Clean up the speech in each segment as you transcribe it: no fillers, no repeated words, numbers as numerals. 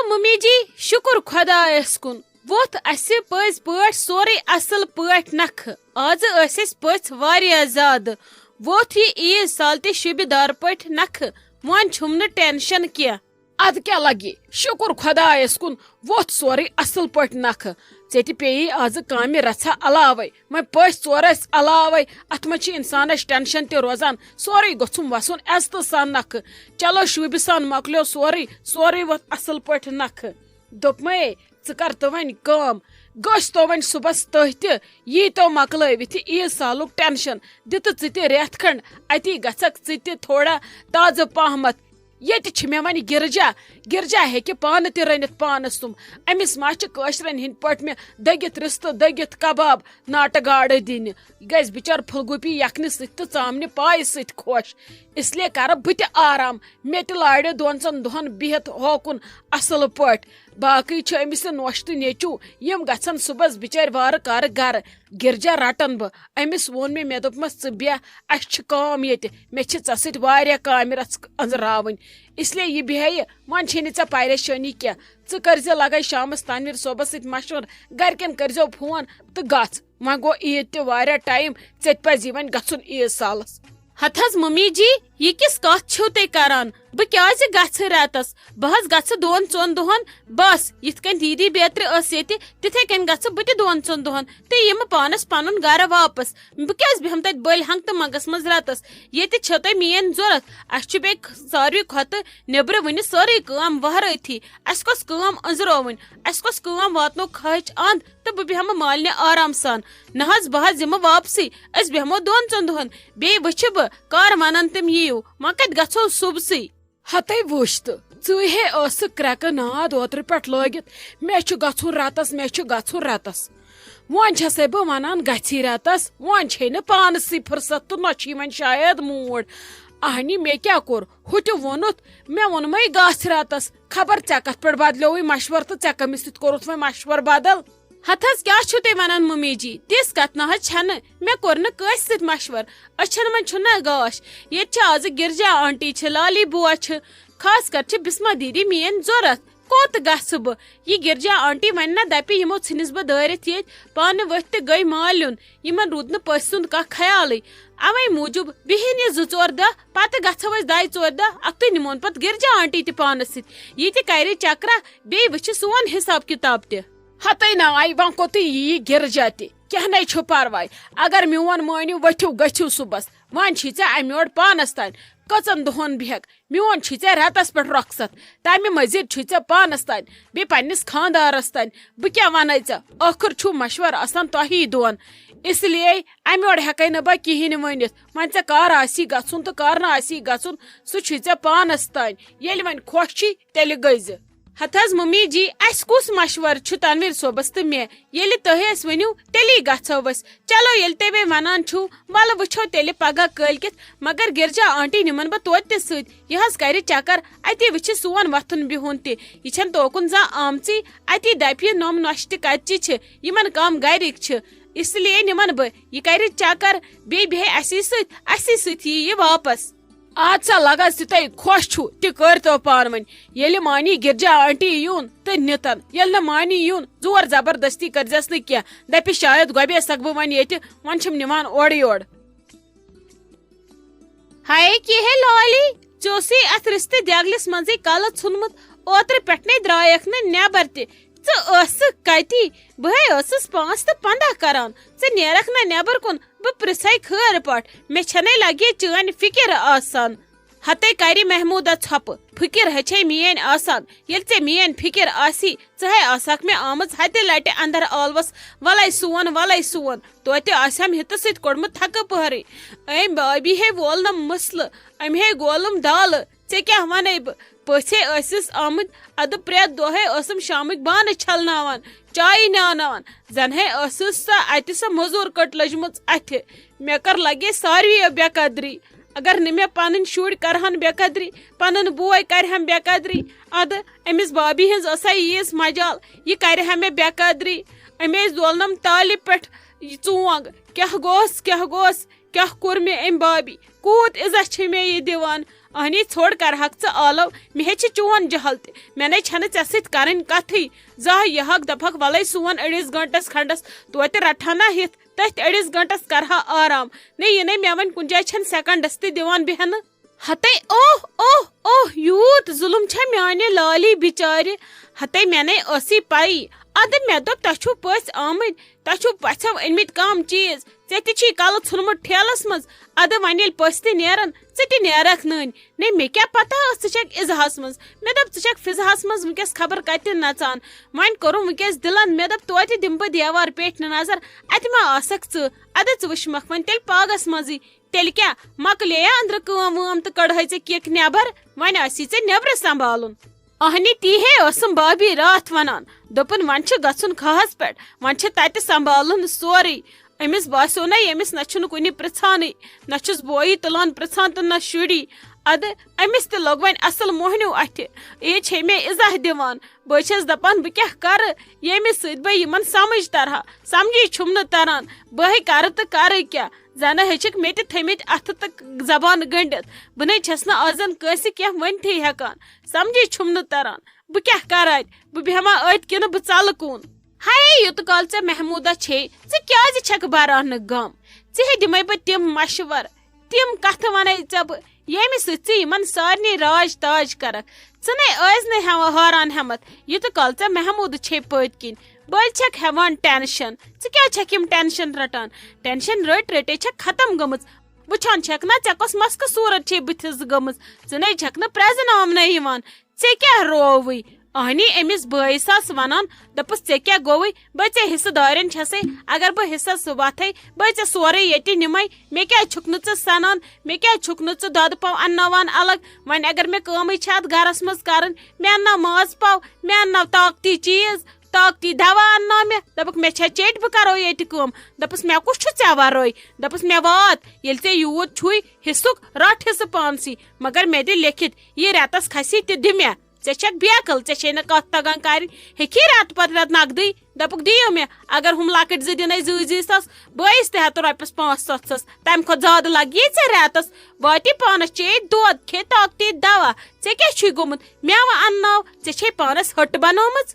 mummy جی شکر خدایس کن ووت اسہ پز پٲٹھۍ سورُے اصل پٲٹھۍ نکھٕ آز ٲسۍ أسۍ پٔژھۍ واریاہ زیادٕ ووت یہ عیٖز سال تہِ شوٗبہِ دار پٲٹھۍ نکھٕ وۄنۍ چھُم نہٕ ٹینشن کینٛہہ اد کیا لگی شکر خدایس کن ووت سورُے اصل پٲٹھۍ نکھٕ ژےٚ تہِ پیٚیی آز کامہِ رژھا علاوے وۄنۍ پٔژھۍ ژور ٲسۍ علاوے اتھ منٛز چھِ انسانس ٹینشن تہِ روزان سورُے گوٚژھُم وسُن عزتہٕ سان نکھٕ چلو شوٗبہِ سان مۄکلیو سورُے ووت اصل پٲٹھۍ نکھٕ دوٚپمے ژٕ کر تہٕ وۄنۍ کٲم گٔژھ تو وۄنۍ صبحس تُہۍ تہِ یی تو مۄکلٲوِتھ یہِ عیٖز سالُک ٹینشن دِتہٕ ژٕ تہِ رٮ۪تھ کھنڈ اتی گژھکھ ژٕ تہِ تھوڑا تازٕ پہمتھ ییٚتہِ چھِ مےٚ وۄنۍ گرجا ہیٚکہِ پانہٕ تہِ رٔنِتھ پانس تم أمِس ما چھِ کٲشرٮ۪ن ہٕنٛدۍ پٲٹھۍ مےٚ دٔگِتھ رِستہٕ دٔگِتھ کباب ناٹہٕ گاڈٕ دِنہِ یہِ گژھِ بِچار پھُلگوٗپی یکھنہِ سۭتۍ تہٕ ژامنہِ پایہِ سۭتۍ خۄش اسلیے کرٕ بہٕ تہِ آرام مےٚ تہِ لاڑِ 2 دۄہن بِہِتھ ہوکُن اصل پٲٹھۍ باقٕے چھِ أمِس نۄش تہٕ نیٚچوٗ یِم گژھن صبحس بِچارِ وارٕ کارٕ گرٕ گرجا رٹن بہٕ أمِس ووٚن مےٚ دوٚپمس ژٕ بیٚہہ اسہِ چھِ کٲم ییٚتہِ مےٚ چھِ ژےٚ سۭتۍ واریاہ کامہِ رژھ أنٛزراوٕنۍ اسلیے یہِ بیٚہہِ وۄنۍ چھے نہٕ ژےٚ پریشٲنی کینٛہہ ژٕ کٔرزِ لگے شامس تانویٖر صٲبس سۭتۍ مشور گرِکٮ۪ن کٔرزیو فون تہٕ گژھ وۄنۍ گوٚو عیٖد تہِ واریاہ ٹایم ژےٚ تہِ پزی وۄنۍ گژھُن عیٖز سالس ہتھ حظ ممی جی یہ کس کتھ چھو تُہۍ کران بہٕ کیازِ گژھٕ رٮ۪تس بہٕ حظ گژھٕ 2-4 دۄہن بس یِتھ کٔنۍ دیٖدی بیترِ ٲس ییٚتہِ تِتھے کٔنۍ گژھٕ بہٕ تہِ 2-4 دۄہن تہٕ یِمہٕ پانس پنُن گرٕ واپس بہٕ کیازِ بیہم تتہِ بٔلۍ ہنگ تہٕ منگس منٛز رٮ۪تس ییٚتہِ چھو تۄہہِ میٲنۍ ضوٚرتھ اسہِ چھُ بیٚیہِ ساروٕے کھۄتہٕ نیبرٕ وٕنہِ سٲرٕے کٲم وہرٲتھی اسہِ کۄس کٲم أنٛزراوٕنۍ اسہِ کۄس کٲم واتنو کھہٕچ اند تہٕ بہٕ بیہمہٕ مالنہِ آرام سان نہ حظ بہٕ حظ یِمہٕ واپسٕے أسۍ بیہمو 2-4 دۄہن بیٚیہِ وٕچھِ بہٕ کر ونن تِم یِیِو وۄنۍ کتہِ گژھو صُبسٕے ہتے وٕچھ تہٕ ژٕ ہے ٲسٕکھ کرٛٮ۪کہٕ ناد اوترٕ پٮ۪ٹھ لٲگِتھ مےٚ چھُ گژھُن رٮ۪تس وۄنۍ چھسے بہٕ ونان گژھی رٮ۪تس وۄنۍ چھے نہٕ پانسٕے فرصت تہٕ نہ چھُے وۄنۍ شاید موٗڈ اہنہِ مےٚ کیٛاہ کوٚر ہُہ تہِ ووٚنُتھ مےٚ ووٚنمے گژھ رٮ۪تس خبر ژےٚ کتھ پٮ۪ٹھ بدلیووٕے مشور تہٕ ژےٚ کٔمِس سۭتۍ کوٚرُتھ وۄنۍ مشور بدل ہتھ حظ کیٛاہ چھُو تُہۍ ونان ممی جی تِژھ کتھ نہ حظ چھنہٕ مےٚ کوٚر نہٕ کٲنٛسہِ سۭتۍ مشور أچھن منٛز چھُنہ گاش ییٚتہِ چھِ آزٕ گرجا آنٹی چھِ لالی بُوا چھِ خاص کر چھِ بسما دیدی میٲنۍ ضوٚرتھ کوٚت گژھٕ بہٕ یہِ گرجا آنٹی ونہِ نہ دپہِ یِمو ژھٕنِس بہٕ دٲرِتھ ییٚتہِ پانہٕ ؤتھۍ تہٕ گٔے مالیُن یِمن روٗد نہٕ پٔژھۍ سُنٛد کانٛہہ خیالٕے اوے موٗجوٗب بِہِن یہِ 2-4 دۄہ پتہٕ گژھو أسۍ 2-4 دۄہ اکھتُے نِمون پتہٕ گرجا آنٹی تہِ پانس سۭتۍ یہِ تہِ کرِ چکرا بیٚیہِ وٕچھِ سون حساب کِتاب تہِ ہتے ناے وۄنۍ کوٚتُے یی گرجا تہِ کینٛہہ نَے چھُ پرواے اگر میون مٲنِو ؤتھِو گٔژھِو صُبحس وۄنۍ چھی ژےٚ امہِ یورٕ پانس تانۍ کٔژن دۄہن بیٚہکھ میون چھی ژےٚ رٮ۪تس پٮ۪ٹھ رۄخصت تمہِ مزیٖد چھُے ژےٚ پانس تانۍ بیٚیہِ پننِس خاندارس تانۍ بہٕ کیٛاہ ونَے ژےٚ ٲخٕر چھُ مشور آسان تۄہی دۄن اس لیے امہِ یورٕ ہٮ۪کے نہٕ بہٕ کِہینۍ ؤنِتھ وۄنۍ ژےٚ کر آسی گژھُن تہٕ کر نہٕ آسی گژھُن سُہ چھُے ژےٚ پانس تانۍ ییٚلہِ وۄنۍ خۄش چھی تیٚلہِ گٔژھِ ہتھ حظ ممی جی اسہِ کُس مشور چھُ تنویٖر صٲبس تہٕ مےٚ ییٚلہِ تُہۍ اسہِ ؤنِو تیٚلی گژھو أسۍ چلو ییٚلہِ تُہۍ وۄنۍ ونان چھُو ولہٕ وٕچھو تیٚلہِ پگاہ کٲلۍکٮ۪تھ مگر گرجا آنٹی نِمن بہٕ توتہِ تہِ سۭتۍ یہِ حظ کرِ چکر اتی وٕچھِ سون وتھُن بِہُن تہِ یہِ چھنہٕ توکُن زانٛہہ آمژٕے اتی دپہِ یہِ نۄم نۄشہِ تہِ کتچہِ چھِ یِمن کم گرِکۍ چھِ اس لیے نِمن بہٕ یہِ کرِ چکر بیٚیہِ بیٚہہِ اسی سۭتۍ یی یہِ واپس اد سا لگس تہِ تۄہہِ خۄش چھُو تہِ کٔرۍتو پانہٕ ؤنۍ ییٚلہِ مانی گرجا آنٹی یُن تہٕ نِتن ییٚلہِ نہٕ مانی یُن زور زبردستی کٔرزٮ۪س نہٕ کینٛہہ دپہِ شاید گۄبے سکھ بہٕ وۄنۍ ییٚتہِ وۄنۍ چھِم نِوان اورٕ یورٕ ہاے کہِ ہے لالی ژےٚ اوسُے اتھ رِستہٕ دیگلِس منٛزٕے کلہٕ ژھُنمُت اوترٕ پٮ۪ٹھنَے درٛایکھ نہٕ نٮ۪بر تہِ ژٕ ٲسٕکھ کتی بہے ٲسٕس 5 تہٕ 15 کران ژٕ نیرکھ نہ نٮ۪بر کُن بہٕ پرژھے خٲر پٲٹھۍ مےٚ چھنَے لگے چٲنۍ فِکر آسان ہتے کرِ محموٗدا ژھۄپہٕ فِکر ہچے میٲنۍ آسان ییٚلہِ ژےٚ میٲنۍ فِکر آسی ژٕ ہے آسکھ مےٚ آمٕژ ہتہِ لٹہِ اندر ٲلوس وَلے سون توتہِ آسہم ہِتہٕ سۭتۍ کوٚڑمُت تھکہٕ پہرٕے أمۍ بابی ہے وولنم مسلہٕ أمۍ ہے گولم دالہٕ ژےٚ کیٛاہ ونے بہٕ پٔژھۍ ہے ٲسِس آمٕتۍ ادٕ پرٛٮ۪تھ دۄہ ہے ٲسٕم شامٕکۍ بانہٕ چھلناوان چایہِ ناوناوان زن ہے ٲسٕس سۄ موٚزوٗر کٔٹ لٔجمٕژ اتھِ مےٚ کر لگے ساروِیو بے قدری اگر نہٕ مےٚ پنٕنۍ شُرۍ کرہن بے قدری پنُن بوے کرہم بے قدری ادٕ أمِس بابی ہٕنٛز ٲسا ییٖژ مجال یہِ کرِہا مےٚ بے قدری أمۍ ٲسۍ دولنم تالہِ پٮ۪ٹھ ژونگ کیٛاہ گوس کیا کوٚر مےٚ أمۍ بابی کوٗت عزت چھِ مےٚ یہِ دِوان اہنی ژھوٚڑ کرہکھ ژٕ آلو مےٚ ہیٚچھِ چون جہل تہِ مےٚ نے چھنہٕ ژےٚ سۭتۍ کَرٕنۍ کتھٕے زانٛہہ یِہکھ دپہکھ وَلَے سون أڑِس گٲنٛٹس کھنڈس توتہِ رٹہا نا ہِتھ تٔتھۍ أڑِس گٲنٛٹس کرہا آرام نے یہِ نے مےٚ وۄنۍ کُنہِ جایہِ چھنہٕ سیکنڈس تہِ دِوان بیٚہنہٕ ہتے اوہ اوہ اوہ یوٗت ظُلم چھا میانہِ لالہِ بِچارِ ہتے مےٚ نے ٲسٕے پایی ادٕ مےٚ دوٚپ تۄہہِ چھُو پٔژھۍ آمٕتۍ تۄہہِ چھُو پژھٮ۪و أنمٕتۍ کم چیٖز ژےٚ تہِ چھی کلہٕ ژھُنمُت ٹھیلس منٛز ادٕ وۄنۍ ییٚلہِ پٔژھۍ تہِ نیرن ژٕ تہِ نیرکھ نٔنۍ نے مےٚ کیٛاہ پتہ ٲس ژٕ چھکھ اِزہاس منٛز مےٚ دوٚپ ژٕ چھکھ فضاہس منٛز وٕنکیٚس خبر کتہِ نژان وۄنۍ کوٚرُم وٕنکیٚس دِلن مےٚ دوٚپ توتہِ دِمہٕ بہٕ دیوار پیٹھۍ نظر اتہِ ما آسکھ ژٕ ادٕ ژٕ وٕچھمکھ وۄنۍ تیٚلہِ پاگس منٛزٕے تیٚلہِ کیٛاہ مۄکلییا أنٛدرٕ کٲم وٲم تہٕ کڑہے ژےٚ کِک نٮ۪بر وۄنۍ آسی ژےٚ نٮ۪برٕ سنبھالُن اہنی تی ہے ٲسٕم بابی راتھ ونان دوٚپُن وۄنۍ چھُ گژھُن کھہس پٮ۪ٹھ وۄنۍ چھِ تتہِ سنبھالُن سورُے أمِس باسیو نہ ییٚمِس نہ چھُنہٕ کُنہِ پرژھانٕے نہ چھُس بویی تُلان پرژھان تہٕ نہ شُری ادٕ أمِس تہِ لوٚگ وۄنۍ اصل موہنیو اتھِ یہِ چھے مےٚ عزہ دِوان بہٕ چھس دپان بہٕ کیٛاہ کرٕ ییٚمہِ سۭتۍ بہٕ یِمن سمجھ ترہا سمجھی چھُم نہٕ تران بہے کرٕ تہٕ کرٕ کیٛاہ زنہٕ ہیٚچھکھ مےٚ تہِ تھٲمٕتۍ اتھٕ تہٕ زبان گٔنڈِتھ بہٕ نے چھس نہٕ آزن کٲنٛسہِ کینٛہہ ؤنتھٕے ہٮ۪کان سمجھی چھُم نہٕ تران بہٕ کیٛاہ کرٕ اتہِ بہٕ بیہما أتۍ کِنہٕ بہٕ ژلہٕ کُن ہاے یوٗت کال ژےٚ محموٗدا چھے ژٕ کیٛازِ چھکھ بران نہٕ غم ژےٚ دِمے بہٕ تِم مشور تِم کتھٕ ونے ژےٚ بہٕ ییٚمہِ سۭتۍ ژٕ یِمن سارنٕے راج تاج کرکھ ژٕ نے ٲسۍ نہٕ ہٮ۪وان ہاران ہٮ۪متھ یوٗت کال ژےٚ محموٗد چھے پٔتۍ کِنۍ بٔلۍ چھکھ ہٮ۪وان ٹینشن ژٕ کیٛازِ چھکھ یِم ٹینشن رٹان ٹینشن رٔٹۍ رٔٹے چھکھ ختم گٔمٕژ وٕچھان چھکھ نا ژےٚ کۄس مسکہٕ صوٗرت چھے بٕتھِس گٔمٕژ ژٕ نے چھکھ نہٕ پرٛزناونہٕ یِوان ژےٚ کیٛاہ رووٕے اہنی أمِس بٲیِس آس ونان دپُس ژےٚ کیٛاہ گوٚوٕے بہٕ ژےٚ حصہٕ دارٮ۪ن چھسے اگر بہٕ حصس وۄتھے بہٕ ژےٚ سورُے ییٚتہِ نِمے مےٚ کیٛازِ چھُکھ نہٕ ژٕ سنان مےٚ کیٛازِ چھُکھ نہٕ ژٕ دۄدٕ پاو انناوان الگ وۄنۍ اگر مےٚ کٲمٕے چھِ اتھ گرس منٛز کرٕنۍ مےٚ انناو ماز پاو مےٚ انناو طاقتی چیٖز طاقتی دوا انناو مےٚ دوٚپُکھ مےٚ چھا چیٚٹۍ بہٕ کرو ییٚتہِ کٲم دوٚپُس مےٚ کُس چھُ ژےٚ ورٲے دوٚپُس مےٚ وات ییٚلہِ ژےٚ یوٗت چھُے حصُک رٹ حصہٕ پانسٕے مگر مےٚ دِ لیکھِتھ یہِ رٮ۪تس کھسی تہِ دِ مےٚ ژےٚ چھکھ بیکل ژےٚ چھے نہٕ کتھ تگان کرٕنۍ ہیٚکھی رٮ۪تہٕ پتہٕ رٮ۪تہٕ نقدٕے دوٚپُکھ دِیِو مےٚ اگر ہُم لۄکٕٹۍ زٕ دِنے زٕ ساس بٲیِس تہِ ہٮ۪تہٕ رۄپیس 500 تمہِ کھۄتہٕ زیادٕ لگی ژےٚ رٮ۪تس واتی پانس چیٚیہِ دۄد کھے طاقتی دوا ژےٚ کیٛاہ چھُے گوٚمُت مےٚ انناو ژےٚ چھے پانس ہٹہٕ بنٲومٕژ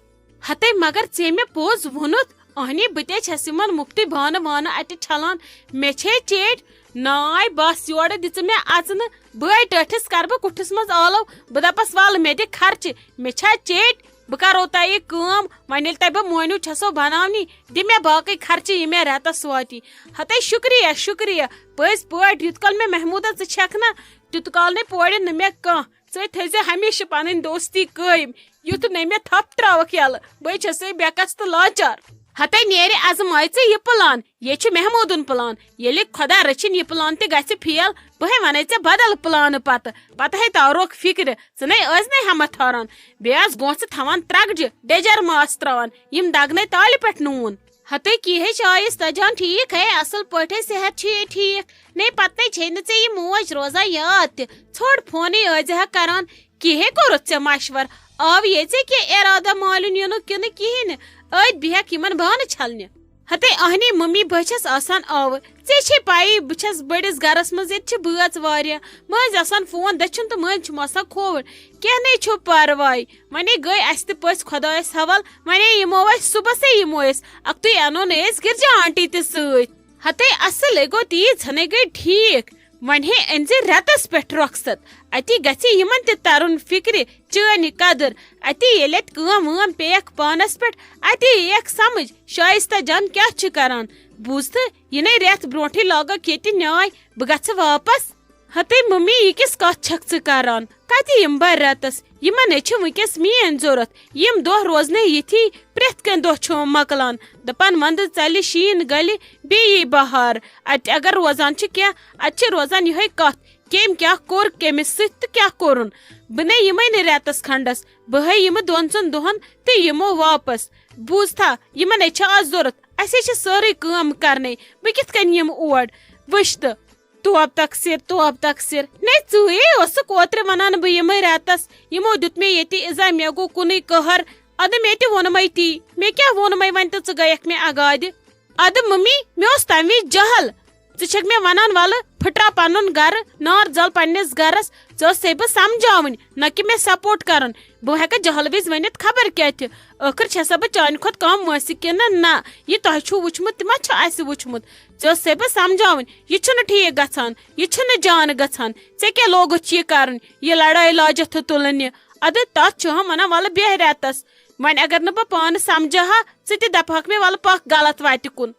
ہتے مگر ژےٚ مےٚ پوٚز ووٚنُتھ اہنی بہٕ تے چھس یِمن مُفتٕے بانہٕ وانہٕ اتہِ چھلان مےٚ چھے چیٚٹۍ ناے بس یورٕ دِژٕ مےٚ اژنہٕ بٲے ٹٲٹھِس کرٕ بہٕ کُٹھِس منٛز آلو بہٕ دپس ولہٕ مےٚ دِ خرچہِ مےٚ چھا چیٚٹۍ بہٕ کرو تۄہہِ یہِ کٲم وۄنۍ ییٚلہِ تۄہہِ بہٕ مۄہنیو چھسو بناونی دِ مےٚ باقٕے خرچہٕ یہِ مےٚ رٮ۪تس واتی ہتے شُکریہ شُکریہ پٔزۍ پٲٹھۍ یُتھ کال مےٚ محموٗدا ژٕ چھکھ نا تیُت کال نے پورِ نہٕ مےٚ کانٛہہ ژٕ تھٲیزِ ہمیشہٕ پنٕنۍ دوستی قٲیم یُتھ نہٕ مےٚ تھپھ تراوکھ یلہٕ بے چھسے بےٚکس تہٕ لاچار ہتے نیرِ ازماے ژٕ یہِ پلان یہِ چھُ محموٗدُن پلان ییٚلہِ خۄدا رٔچھِنۍ یہِ پلان تہِ گژھِ فیل بہے ونے ژےٚ بدل پلانہٕ پتہٕ ہے تاروکھ فکرِ ژٕ نے ٲسۍ نہٕ ہٮ۪متھ ہاران بیٚیہِ آس گونٛژٕ تھاوان ترٛکجہِ ڈیجر ماس تراوان یِم دگنے تالہِ پٮ۪ٹھ نوٗن ہتے کی ہے چایس تجان ٹھیٖک ہے اصل پٲٹھۍ صحت چھُ یے ٹھیٖک نے پتہٕ چھے نہٕ ژےٚ یہِ موج روزان یاد تہِ ژھوٚڑ فونٕے ٲسۍزِہا کران کی ہے کوٚرُتھ ژےٚ مشور آو یے ژےٚ کینٛہہ ارادہ مالُن یِنُک کِنہٕ کِہیٖنۍ نہٕ أتۍ بیہکھ یِمن بانہٕ چھلنہِ ہتے اہنی ممی بہٕ چھس آسان آوٕ ژےٚ چھے پایی بہٕ چھس بٔڑِس گرس منٛز ییٚتہِ چھِ بٲژ واریاہ مٔنٛزۍ آسان فون دٔچھُن تہٕ مٔنٛزۍ چھُم آسان کھووُر کینٛہہ نے چھُ پرواے وۄنۍ گٔے اسہِ تہِ پٔژھۍ خۄدایس حوال وۄنۍ یِمو أسۍ صُبحسے یِمو أسۍ اکھتُے انو نہٕ أسۍ گرجا آنٹی تہِ سۭتۍ ہتے اصل گوٚو تیٖژ ہنے گٔے ٹھیٖک وۄنۍ ہے أنۍ زِ رٮ۪تس پٮ۪ٹھ رۄخصت اتی گژھِ یِمن تہِ ترُن فکرِ چٲنہِ قدر اتی ییٚلہِ اتہِ کٲم وٲم پیٚیکھ پانس پٮ۪ٹھ اتی یِیکھ سمجھ شایستہ جان کیٛاہ چھُ کران بوٗزتھٕ یِنَے رٮ۪تھ برونٹھٕے لاگکھ ییٚتہِ نیاے بہٕ گژھٕ واپس ہتے ممی یہِ کِس کتھ چھکھ ژٕ کران کتہِ یِم بہٕ رٮ۪تس یِمن ہے چھِ وٕنکیٚس میٲنۍ ضوٚرتھ یِم دۄہ روزنے یِتھی پرٛٮ۪تھ کینٛہہ دۄہ چھُ مۄکلان دپان ونٛدٕ ژلہِ شیٖن گلہِ بیٚیہِ یی بہار اتہِ اگر روزان چھِ کینٛہہ اتہِ چھِ روزان یِہے کتھ کٔمۍ کیٛاہ کوٚر کٔمِس سۭتۍ تہٕ کیٛاہ کوٚرُن بہٕ نے یِمے نہٕ رٮ۪تس کھنڈس بہے یِمہٕ 2-3 دۄہن تہٕ یِمو واپس بوٗزتھا یِمن ہے چھِ آز ضوٚرتھ اسے چھِ سٲرٕے کٲم کرنے بہٕ کِتھ کٔنۍ یِمہٕ اور وٕچھ تہٕ توب تقسیر نے ژٕے اوسُکھ اوترٕ ونان بہٕ یِمے رٮ۪تس یِمو دیُت مےٚ ییٚتہِ عزا مےٚ گوٚو کُنُے قہر ادٕ مےٚ تہِ ووٚنمے تی مےٚ کیٛاہ ووٚنمے وۄنۍ تہٕ ژٕ گٔیکھ مےٚ اگادِ ادٕ ممی مےٚ اوس تمہِ وِزِ جہل ژٕ مے ونان ول پھٹرا پنن گر نار زل پننس گرس ژے بہ سمجھاون نہ کہ مے سپورٹ کرن بہ ہیکہ جہل وز ونت خبر کیا تہ ٲخر چھسا بہ چانہ کھۄتہٕ کم وٲنٛسہِ کِنہٕ نہ یہ تۄہہِ چھُو وٕچھمُت تہِ ما چھُ اسہِ وٕچھمُت ژے بہ سمجھاون یہ چھُنہٕ ٹھیک گژھان یہ چھُنہٕ جان گژھان ژے کیٛاہ لوگُتھ یہ کرُن یہ لڑٲے لاجتھ تُلنہِ ادٕ تتھ چھُ ہم ونان ول بیٚہہ رٮ۪تس وۄنۍ اگر نہٕ بہٕ پانہٕ سمجھا ہا ژٕ تہِ دپہکھ مےٚ ول پکھ غلط وتہِ کُن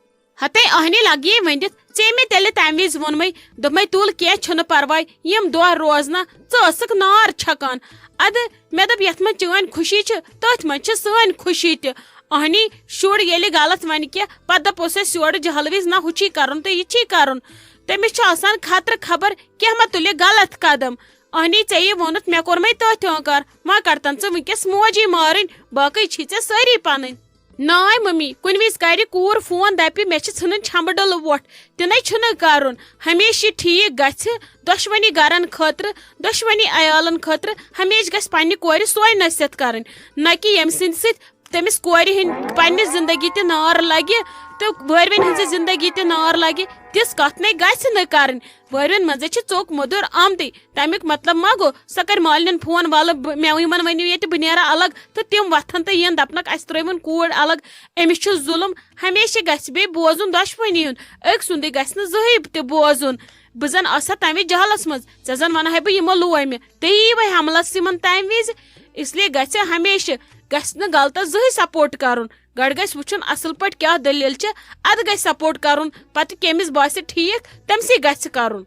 ہتے اہنی لگی ونِتھ ژے مے تیٚلہِ تمہِ وز ووٚنمے دوٚپمے تُل کینٛہہ چھُنہٕ پرواے یِم دۄہ روزنہ ژٕ ٲسٕکھ نار چھکان ادٕ مےٚ دوٚپ یتھ منٛز چٲنۍ خوشی چھِ تٔتھۍ منٛز چھِ سٲنۍ خوشی تہِ اہنی شُر ییٚلہِ غلط ونہِ کینٛہہ پتہٕ دپوس أسۍ یورٕ جہل وز نہ ہُہ چھی کرُن تہٕ یہِ چھی کرُن تٔمِس چھُ آسان خطرٕ خبر کینٛہہ ما تُلہِ غلط قدم اہنی ژے یہِ ووٚنُتھ مےٚ کوٚرمے تٔتھۍ انکار وۄنۍ کرتن ژٕ وٕنکیٚس موجی مارٕنۍ باقٕے چھی ژےٚ سٲری پنٕنۍ ناے ممی کُنہِ وز کرِ کوٗر فون دپہِ مےٚ چھِ ژھٕنٕنۍ چھمبہٕ ڈلہٕ ووٹھ تِنَے چھُنہٕ کرُن ہمیشہِ ٹھیٖک گژھِ دۄشوٕنی گرن خٲطرٕ دۄشوٕنی عیالن خٲطرٕ ہمیشہِ گژھِ پننہِ کورِ سوے نصیحت کرٕنۍ نہ کہ ییٚمہِ سٕنٛدِ سۭتۍ تٔمِس کورِ ہٕنٛدِ پننہِ زندگی تہِ نار لگہِ تہٕ وٲروِنۍ ہٕنٛزِ زندگی تہِ نار لگہِ تِژھ کتھ نے گژھِ نہٕ کرٕنۍ وٲروِنۍ منٛزے چھِ ژوٚک موٚدُر آمتٕے تمیُک مطلب ما گوٚو سۄ کرِ مالنٮ۪ن فون ولہٕ مےٚ یِمن ؤنِو ییٚتہِ بہٕ نیرٕ الگ تہٕ تِم وۄتھن تہٕ یِن دپنکھ اسہِ ترٲوٕن کوٗر الگ أمِس چھُ ظُلم ہمیشہِ گژھِ بیٚیہِ بوزُن دۄشوٕنی ہُنٛد أکۍ سُنٛدُے گژھِ نہٕ زٕہٕنۍ تہِ بوزُن بہٕ زن آسہٕ ہا تمہِ وز جہلس منٛز ژےٚ زن ونہٕ ہا بہٕ یِمو لوے مےٚ تُہۍ ییٖوٕ حملس یِمن تمہِ وز اسلیے گژھِ ہمیشہِ گژھِ نہٕ غلطس زٕہٕنۍ سپورٹ کرُن گۄڈٕ گژھِ وٕچھُن اصل پٲٹھۍ کیٛاہ دٔلیٖل چھِ ادٕ گژھِ سپورٹ کرُن پتہٕ کٔمِس باسہِ ٹھیٖک تٔمسٕے گژھِ کرُن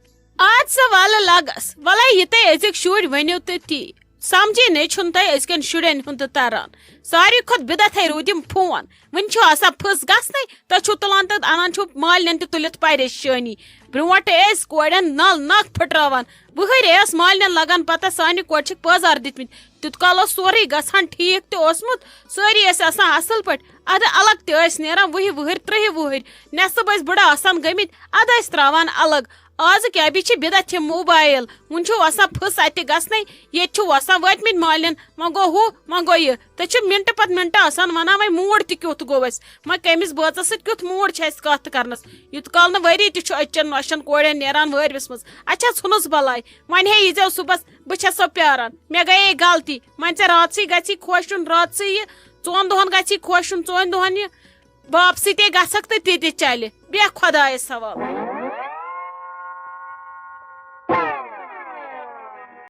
اد سا ولہٕ لگس ولے یہِ تۄہہِ أزِکۍ شُرۍ ؤنِو تہٕ تی سمجھی نے چھُنہٕ تۄہہِ أزکٮ۪ن شُرٮ۪ن ہُنٛد تہِ تران ساروی کھۄتہٕ بِدتھے روٗد یِم فون وۄنۍ چھُ آسان پھٕس گژھنَے تُہۍ چھُو تُلان تہٕ انان چھُو مالنٮ۪ن تہِ تُلِتھ پریشٲنی برونٛٹھ ٲسۍ کورٮ۪ن نل نکھ پھٕٹراوان وٕہٕرۍ ٲس مالنٮ۪ن لگان پتہ سانہِ کورِ چھِکھ پٲزار دِتمٕتۍ تیُت کال اوس سورُے گژھان ٹھیٖک تہِ اوسمُت سٲری ٲسۍ آسان اصل پٲٹھۍ ادٕ الگ تہِ ٲسۍ نیران وُہہِ وُہٕرۍ ترٛہہِ وُہٕرۍ نٮ۪صٕب ٲسۍ بٕڑٕ آسان گٔمٕتۍ ادٕ ٲسۍ تراوان الگ آز کیٛاہ بیٚیہِ چھِ بِدتھ یِم موبایل وۄنۍ چھُو آسان پھٕس اتہِ گژھنَے ییٚتہِ چھُو آسان وٲتمٕتۍ مالنٮ۪ن وۄنۍ گوٚو ہُہ وۄنۍ گوٚو یہِ تُہۍ چھِو مِنٹہٕ پتہٕ مِنٹہٕ آسان ونان وۄنۍ موٗڈ تہِ کیُتھ گوٚو اسہِ وۄنۍ کٔمِس بٲژس سۭتۍ کیُتھ موٗڈ چھُ اسہِ کتھ کرنس یوٗت کال نہٕ ؤری تہِ چھُ أچن نۄشن کورٮ۪ن نیران وٲروِس منٛز اچھا ژھٕنُس بلاے وۄنۍ ہے ییٖزیو صُبحس بہٕ چھسو پیاران مےٚ گٔیے غلطی وۄنۍ ژےٚ راتسٕے گژھی خۄش یُن راتسٕے یہِ 2 دۄہن گژھی خۄش یُن 2 دۄہن یہِ واپسٕے تے گژھکھ تہٕ تہِ تہِ چلہِ بیٚہہ خۄدایس حوالہٕ